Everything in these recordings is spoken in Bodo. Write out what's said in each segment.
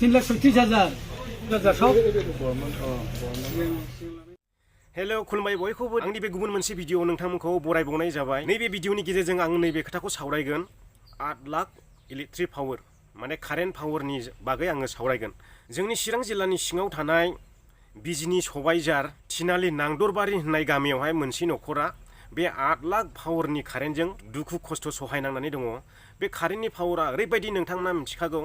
3,36,000 सब हेलो खुलुमबाय बयखौबो आंनि बे गुबुन मोनसे भिडिअ नोंथांमोनखौ बरायबावनाय जाबाय नैबे भिडिअनि गेजेरजों आं नैबे खोथाखौ सावरायगोन 8 लाख इलेक्ट्रिक पावर माने कारेन्ट पावारनि बागै आङो सावरायगोन जोंनि चिरां जिल्लानि सिङाव थानाय बिजनि सबायझार थिनालि नांदरबारि होननाय गामियावहाय मोनसे नखरा बे 8 लाख पावारनि कारेन्टजों दुखु खस्थ सहायनांनानै दङ बे कारेन्टनि पावारा ओरैबायदि नोंथांमोना मिथिखागौ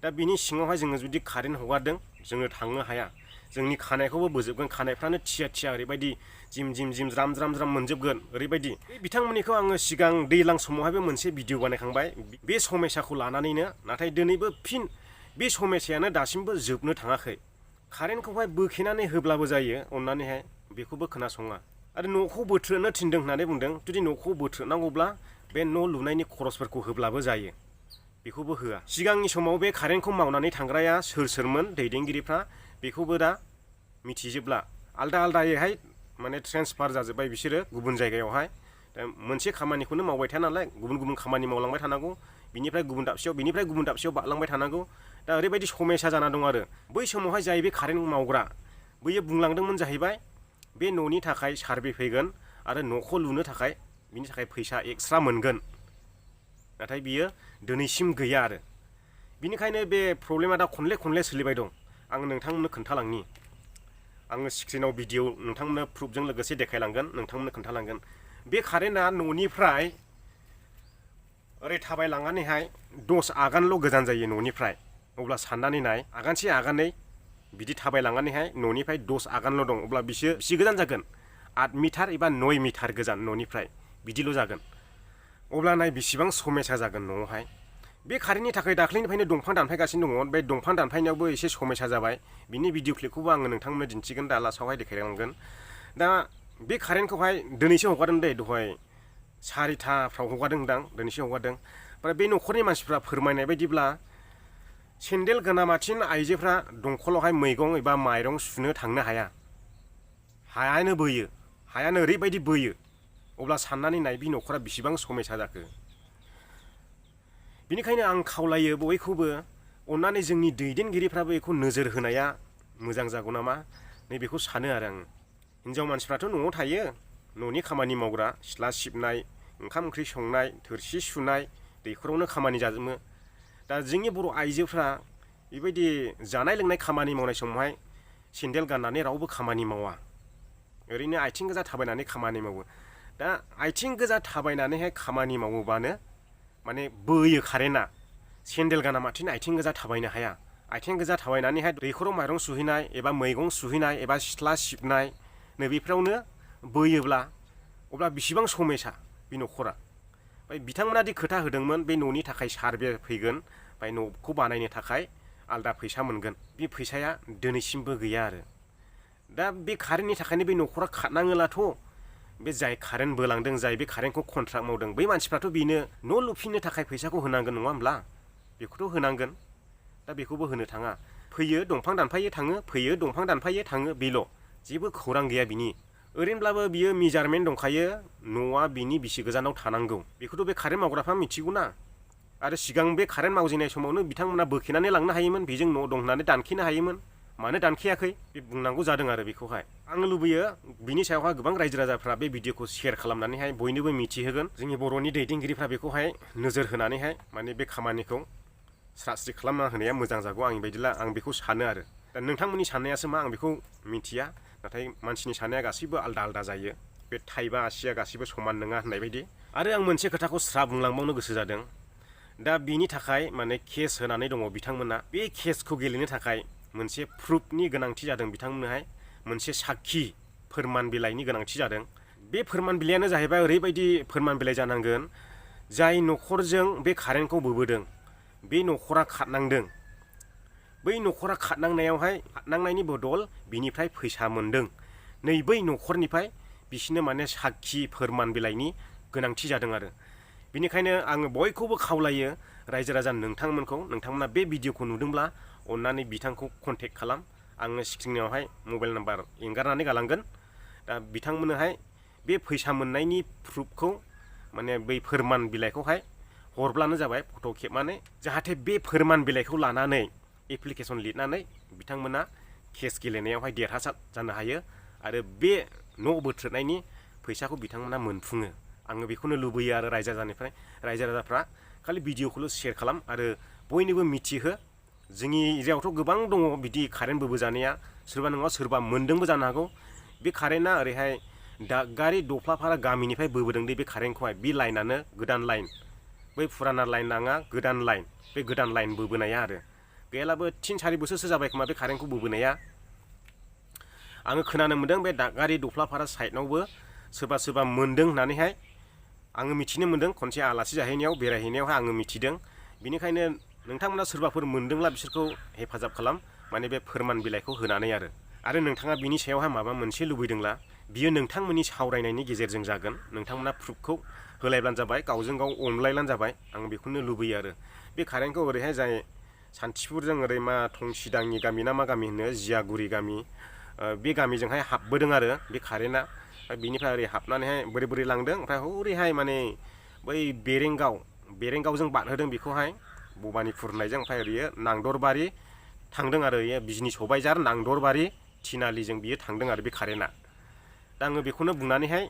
दा बिनि सिङावहाय जोङो जुदि कारेन्ट हगारदों जोङो थांनो हाया जोंनि खानायखौबो बोजोबगोन खानायफ्रानो थिया थिया ओरैबायदि जिम जिम जिम ज्राम ज्राम ज्राम मोनजोबगोन ओरैबायदि बिथांमोननिखौ आङो सिगां दैज्लां समावहायबो मोनसे भिडिअ बानायखांबाय बे समस्याखौ लानानैनो नाथाय दिनैबो फिन बे समस्यायानो दासिमबो जोबनो थाङाखै कारेन्टखौहाय बोखेनानै होब्लाबो जायो अननानैहाय बेखौबो खोनासङा आरो न'खौ बोथ्रोदनो थिनदों होननानै बुंदों जुदि न'खौ बोथ्रोदनांगौब्ला बे न' लुनायनि खरसफोरखौ होब्लाबो जायो बेखौबो होआ सिगांनि समाव बे कारेन्टखौ मावनानै थांग्राया सोरमोन दैदेनगिरिफ्रा बेखौबो दा मिथिजोबला आलदा आलदायैहाय माने ट्रेन्सफार जाजोब्बाय बिसोरो गुबुन जायगायावहाय मोनसे खामानिखौनो मावबाय थाया नालाय गुबुन गुबुन खामानि मावलांबाय थानांगौ बिनिफ्राय गुबुन दाबसेयाव बारलांबाय थानांगौ दा ओरैबायदि समस्या जाना दं आरो बै समावहाय जाय बे कारेन्ट मावग्रा बैयो बुंलांदोंमोन जाहैबाय बे न'नि थाखाय सार्भे फैगोन आरो न'खौ लुनो थाखाय बिनि थाखाय फैसा एक्सट्रा मोनगोन नाथाय बियो दिनैसिम गैया आरो बिनिखायनो बे प्रब्लेमा दा खनले सोलिबाय दं आं नोंथांमोननो खोन्थालांनि आङो स्क्रिनाव भिडिअ नोंथांमोननो प्रुफजों लोगोसे देखायलांगोन नोंथांमोननो खोन्थालांगोन बे कारेन्टआ न'निफ्राय ओरै थाबायलांनानैहाय 10 आगानल' गोजान जायो न'निफ्राय अब्ला साननानै नाय आगानसे आगानै बिदि थाबायलांनानैहाय न'निफ्राय 10 आगानल' दं अब्ला बेसे गोजान जागोन 8 मिटार एबा 9 मिटार गोजान न'निफ्राय बिदिल' जागोन अब्ला नाय बेसेबां समस्या जागोन न'आवहाय बे कारेन्टनि थाखाय दाख्लैनिफ्रायनो दंफां दानफायगासिनो दङ बे दंफां दानफायनायावबो एसे समस्या जाबाय बिनि भिडिअ क्लिपखौबो आङो नोंथांमोननो दिन्थिगोन दा लास्टआवहाय देखायलांगोन दा बे कारेन्टखौहाय दिनैसो हगारदों दे दहाय 4टाफ्राव हगारदोंदां दिनैसो हगारदों ओमफ्राय बे न'खरनि मानसिफ्रा फोरमायनाय बायदिब्ला सेन्देल गोनामाथिन आइजोफ्रा दंखलावहाय मैगं एबा माइरं सुनो थांनो हाया हायानो बोयो हायानो ओरैबायदि बोयो अब्ला साननानै नाय बे न'खरा बेसेबां समस्या जाखो बिनिखायनो आं खावलायो बयखौबो अननानै जोंनि दैदेनगिरिफ्राबो बेखौ नोजोर होनाया मोजां जागौ नामा नैबेखौ सानो आरो आं हिनजाव मानसिफ्राथ' न'आव थायो न'नि खामानि मावग्रा सिथ्ला सिबनाय ओंखाम ओंख्रि संनाय थोरसि सुनाय दैखरावनो खामानि जाजोबो दा जोंनि बर' आइजोफ्रा बेबायदि जानाय लोंनाय खामानि मावनाय समावहाय सेन्देल गाननानै रावबो खामानि मावा ओरैनो आथिं गोजा थाबायनानै खामानि मावो दा आथिं गोजा थाबायनानैहाय खामानि मावोबानो माने बोयो कारेन्टआ सेन्देल गानामाथिन आथिं गोजा थाबायनो हाया आथिं गोजा थाबायनानैहाय दैखराव माइरं सुहैनाय एबा मैगं सुहैनाय एबा सिथ्ला सिबनाय नैबेफ्रावनो बोयोब्ला अब्ला बेसेबां समस्या बे न'खरा ओमफ्राय बिथांमोना दि खोथा होदोंमोन बे न'नि थाखाय सार्भे फैगोन ओमफ्राय न'खौ बानायनो थाखाय आलदा फैसा मोनगोन बे फैसाया दिनैसिमबो गैया आरो दा बे कारेन्टनि थाखायनो बे न'खरा खारनाङोलाथ' बे जाय कारेन्ट बोलांदों जाय बे कारेन्टखौ कन्ट्राक्ट मावदों बै मानसिफ्राथ' बेनो न' लुफिननो थाखाय फैसाखौ होनांगोन नङा होमब्ला बेखौथ' होनांगोन दा बेखौबो होनो थाङा फैयो दंफां दानफायो थाङो फैयो दंफां दानफायो थाङो बेल' जेबो खौरां गैया बिनि ओरैनोब्लाबो बियो मेजारमेन्ट दंखायो न'आ बिनि बेसे गोजानाव थानांगौ बेखौथ' बे कारेन्ट मावग्राफ्रा मिथिगौ ना आरो सिगां बे कारेन्ट मावजेननाय समावनो बिथांमोना बोखेनानै लांनो हायोमोन बेजों न' दं होननानै दानखेनो हायोमोन मानो दानखेयाखै बे बुंनांगौ जादों आरो बेखौहाय आं लुबैयो बिनि सायावहाय गोबां रायजो राजाफ्रा बे भिडिअखौ शेयार खालामनानैहाय बयनोबो मिथिहोगोन जोंनि बर'नि दैदेनगिरिफ्रा बेखौहाय नोजोर होनानैहाय माने बे खामानिखौ स्रात स्रि खालामना होनाया मोजां जागौ आंनि बायदिब्ला आं बेखौ सानो आरो दा नोंथांमोननि साननायासो मा आं बेखौ मिथिया नाथाय मानसिनि साननाया गासैबो आलदा आलदा जायो बे थाइबा आसिया गासैबो समान नङा होननाय बायदि आरो आं मोनसे खोथाखौ स्रा बुंलांबावनो गोसो जादों दा बिनि थाखाय माने केस होनानै दङ बिथांमोना बे केसखौ गेलेनो थाखाय मोनसे प्रुफनि गोनांथि जादों बिथांमोननोहाय मोनसे साखि फोरमान बिलाइनि गोनांथि जादों बे फोरमान बिलाइयानो जाहैबाय ओरैबायदि फोरमान बिलाइ जानांगोन जाय न'खरजों बे कारेन्टखौ बोबोदों बे न'खरा खारनांदों बै न'खरा खारनांनायनि बदल बिनिफ्राय फैसा मोनदों नै बै न'खरनिफ्राय बिसोरनो माने साखि फोरमान बिलाइनि गोनांथि जादों आरो बिनिखायनो आङो बयखौबो खावलायो रायजो राजा नोंथांमोना बे भिडिअखौ नुदोंब्ला अननानै बिथांखौ कन्टेक्ट खालाम आङो स्क्रिनावहाय मबाइल नाम्बार एंगारनानै गालांगोन दा बिथांमोननोहाय बे फैसा मोननायनि प्रुफखौ माने बै फोरमान बिलाइखौहाय हरब्लानो जाबाय फट' खेबनानै जाहाथे बे फोरमान बिलाइखौ लानानै एप्लिकेसन लिरनानै बिथांमोना केस गेलेनायावहाय देरहासार जानो हायो आरो बे न' बोथ्रोदनायनि फैसाखौ बिथांमोना मोनफुङो आङो बेखौनो लुबैयो आरो रायजो राजाफ्रा खालि भिडिअखौल' शेयार खालाम आरो बयनोबो मिथिहो जोंनि एरियायावथ' गोबां दङ बिदि कारेन्ट बोबोजानाया सोरबा नङा सोरबा मोन्दोंबो जानो हागौ बे कारेन्टआ ओरैहाय दागगारि दफ्लाफारा गामिनिफ्राय बोबोदों दे बे कारेन्टखौहाय बे लाइनानो गोदान लाइन बै फुराना लाइन नाङा गोदान लाइन बे गोदान लाइन बोबोनाया आरो गैयालाबो 3-4 बोसोरसो जाबाय खोमा बे कारेन्टखौ बोबोनाया आङो खोनानो मोन्दों बे दागगारि दफ्लाफारा साइडनावबो सोरबा मोन्दों होननानैहाय आङो मिथिनो मोन्दों खनसे आलासि जाहैनायाव बेरायहैनायावहाय आङो मिथिदों बिनिखायनो नोंथांमोना सोरबाफोर मोन्दोंब्ला बिसोरखौ हेफाजाब खालाम माने बे फोरमान बिलाइखौ होनानै आरो नोंथाङा बिनि सायावहाय माबा मोनसे लुबैदोंब्ला बियो नोंथांमोननि सावरायनायनि गेजेरजों जागोन नोंथांमोना प्रुफखौ होलायब्लानो जाबाय गावजों गाव अनलायब्लानो जाबाय आं बेखौनो लुबैयो आरो बे कारेन्टखौ ओरैहाय जाय सान्थिफुरजों ओरै मा थंसिदांनि गामि ना मा गामि होनो जियागुरि गामि बे गामिजोंहाय हाबबोदों आरो बे कारेन्टआ बिनिफ्राय ओरै हाबनानैहाय बोरै लांदों ओमफ्राय हरैहाय माने बै बेरेंगावजों बारहोदों बेखौहाय भबानिपुर होननायजों ओमफ्राय ओरैयो नांदरबारि थांदों आरो बिजनि सबायजार नांदरबारि थिनालिजों बियो थांदों आरो बे कारेन्टआ दा आङो बेखौनो बुंनानैहाय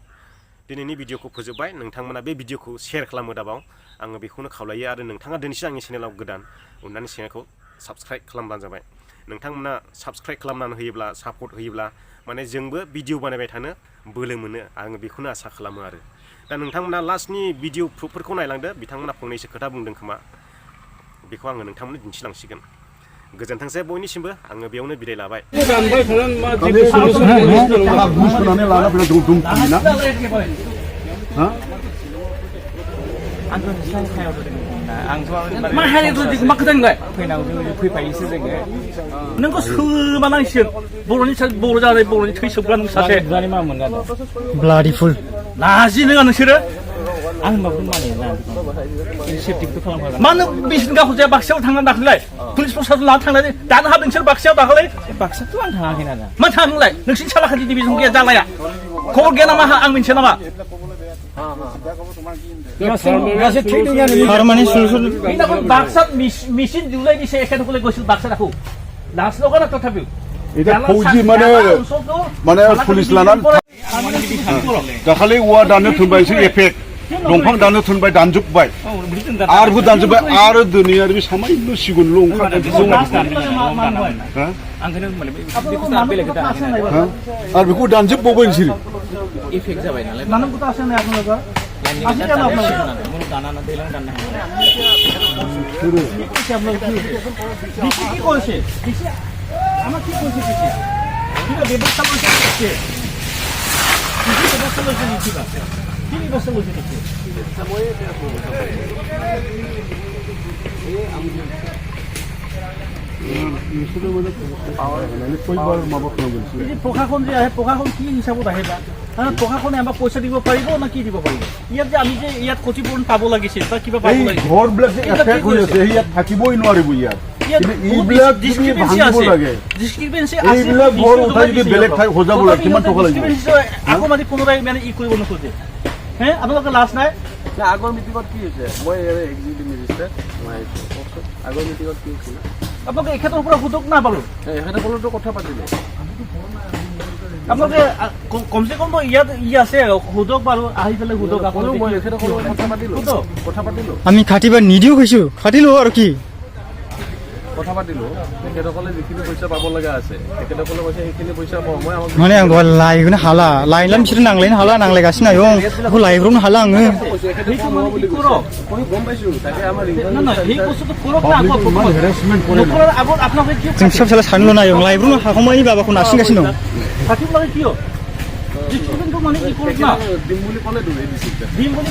दिनैनि भिडिअखौ फोजोबबाय नोंथांमोना बे भिडिअखौ शेयार खालामो दाबाव आङो बेखौनो खावलायो आरो नोंथाङा दिनैसो आंनि चेनेलाव गोदान अननानै चेनेलखौ साबस्क्राइब खालामब्लानो जाबाय नोंथांमोना साबस्क्राइब खालामनानै होयोब्ला सापर्ट होयोब्ला माने जोंबो भिडिअ बानायबाय थानो बोलो मोनो आङो बेखौनो आसा खालामो आरो दा नोंथांमोना लास्टनि भिडिअ प्रुफफोरखौ नायलांदो बिथांमोना फंनैसो खोथा बुंदों खोमा बेखौ आङो नोंथांमोननो दिन्थिलांसिगोन गोजोनथोंसै बयनिसिमबो आङो बेयावनो बिदाय लाबाय मा हारिखौ मा खोथा नोंलाय फैफायोसो जोङो नोंखौ सोमानांसिगोन बर' जानाय बर'नि थै सोबग्रा नों सासे मा मोनगोन ब्लाडिफुल लाजि नोङा नोंसोरो आं माबोरै मानिया सेफटिखौ खालामखागोन मानो बिसिनि गावखौ जाया बाक्सायाव थांनानै दाख्लैलाय पुलिस प्रसासन लाना थांनानै दानो हादों नोंसोर बाक्सायाव दाख्लै बाक्साथ' आं थाङाखै ना मा थाङा नोंलाय नोंसिनि सालाखाथि डिभिजन गैया जालाया खबर गैया नामा आं मिथिया नामा बाक्सा मेसिन दिउलाय दिसे एखेखौलाय গৈছিল बाक्सा राखौ লাস্ট লগা না তথাপিও এটা ফৌজি মানে পুলিশ লানান दाखालि औवा दाननो थुनबायसो एफेक्ट दंफां दाननो थुनबाय दानजोबबाय आरो दानजोबबाय आरो दिनै आरो बे सामायनो सिगुनल' ओंखारदों आरो बेखौ दानजोबबावबाय नोंसोर इफेक्ट जाबाय नालाय मानो কথা আছে না আপনার লগা আছে কেন আপনার মনে দানা না দিলাম দানা কি করেছে আমার কি করেছে কি ব্যবস্থা করেছে কি ব্যবস্থা করেছে কি ব্যবস্থা করেছে প্রশাসন যে আহে প্ৰশাসন কি হিচাপত আহে বা প্ৰশাসনে আমাক পইচা দিব পাৰিব না কি দিব পাৰিব ইয়াত যে আমি যে ইয়াত ক্ষতিপূৰণ পাব লাগিছিল বা কিবা পাব লাগিছিল ঘৰবিলাক যে এফেক্ট হৈ আছে ইয়াত থাকিবই নোৱাৰিব ইয়াত এইবিলাক ভাঙিব লাগে ডিসক্রিপেন্সি আছে এইবিলাক ঘৰ উঠাই যদি বেলেগ ঠাই সজাব লাগে কিমান টকা লাগিব আকৌ মানে কোনোবাই মানে ই কৰিব নোখোজে হে আপোনালোকে লাজ নাই না আগৰ মিটিঙত কি হৈছে মই এক্সিকিউটিভ মেজিষ্ট্ৰেট মই আগৰ মিটিঙত কি হৈছিল আপোনালোকে এখেতৰ পৰা সুযোগ না পালো এখেতৰ ফলতো কথা পাতিলে আপোনালোকে কমসে কম ইয়াত আছে সুযোগ পালো আহি পেলাই সুযোগ কোনো মই এখেতৰ কথা পাতিলো আমি খাটিবা নিদিও কৈছো খাটিলো আৰু কি কথা পাতিলো তেখেতসকলে যিখিনি পইচা পাব লগা আছে তেখেতসকলে কৈছে সেইখিনি পইচা পাব মই আমাক माने आं लायगोन हाला लायलाम बिसोर नांलायनो हाला नांलायगासिनो आयं बेखौ लायब्रबनो हाला आङो গম পাইছো তাকে আমাৰ সেই বস্তুটো কৰক না আগত আপোনালোকে কি जों फिसा फिसा सानल' नायं लायब्रबनो हागौमानि बाबाखौ नारसिनगासिनो दं থাকিব লাগে কিয় ডিস্ট্রিবিউটটো মানে কি কৰক না দিম বুলি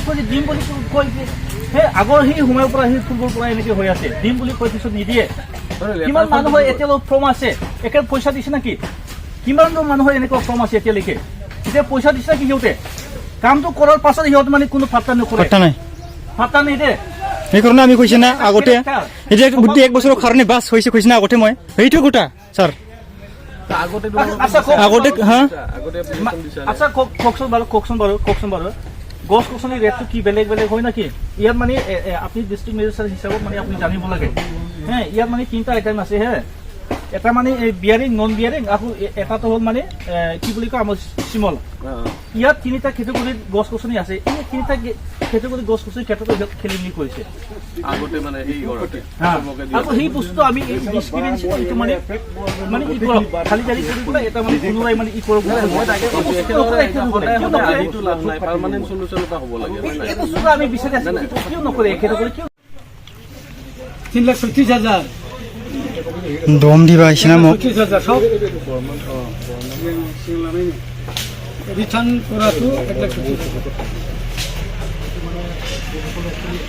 ক'লে দিম বুলি কৈ সেই আগৰ সেই সময়ৰ পৰা সেই ফুটবল পৰা এনেকে হৈ আছে দিম বুলি কৈ পিছত নিদিয়ে কিমান মানুহৰ এতিয়ালৈ ফৰ্ম আছে একে পইচা দিছে নাকি কিমান মানুহৰ এনেকুৱা ফৰ্ম আছে এতিয়ালৈকে এতিয়া পইচা দিছে নাকি সিহঁতে কামটো কৰাৰ পাছত সিহঁত মানে কোনো পাত্তা নকৰে পাত্তা নিদিয়ে সেইকাৰণে আমি কৈছে না আগতে এতিয়া বুদ্ধি এক বছৰৰ কাৰণে বাছ হৈছে কৈছে না আগতে মই সেইটো কথা ছাৰ আগতে হা আচ্ছা কওকচোন বাৰু গছ গছনিৰ ৰেটটো কি বেলেগ বেলেগ হয় নেকি ইয়াত মানে আপুনি ডিষ্ট্ৰিক্ট মেজিষ্ট্ৰেট হিচাপত মানে আপুনি জানিব লাগে হে ইয়াত মানে 3টা আইটেম আছে হে এটা মানে বিয়াৰিং নন বিয়াৰিং আকৌ এটাটো হ'ল মানে কি বুলি কয় আমাৰ চিমল ইয়াত 3টা কেটেগৰীৰ গছ গছনি আছে এই 3টা কেটেগৰীৰ গছ গছনিৰ ক্ষেত্ৰতো খেলি মেলি কৰিছে আগতে মানে এই ঘৰতে আকৌ সেই বস্তুটো আমি ডিছক্ৰিমিনেশ্যনটো মানে মানে ই কৰক খালি জাৰি কৰি পেলাই এটা মানে কোনোবাই মানে ই কৰক আদিটো লাভ নাই পাৰ্মানেণ্ট সলিউশ্যন এটা হ'ব লাগে এই বস্তুটো আমি বিচাৰি আছো কিয় নকৰে একেবাৰে কিয় 3,36,000 দম দিবা আহিছে না মোক 35,000 সব রিটার্ন করাতো 1,36,000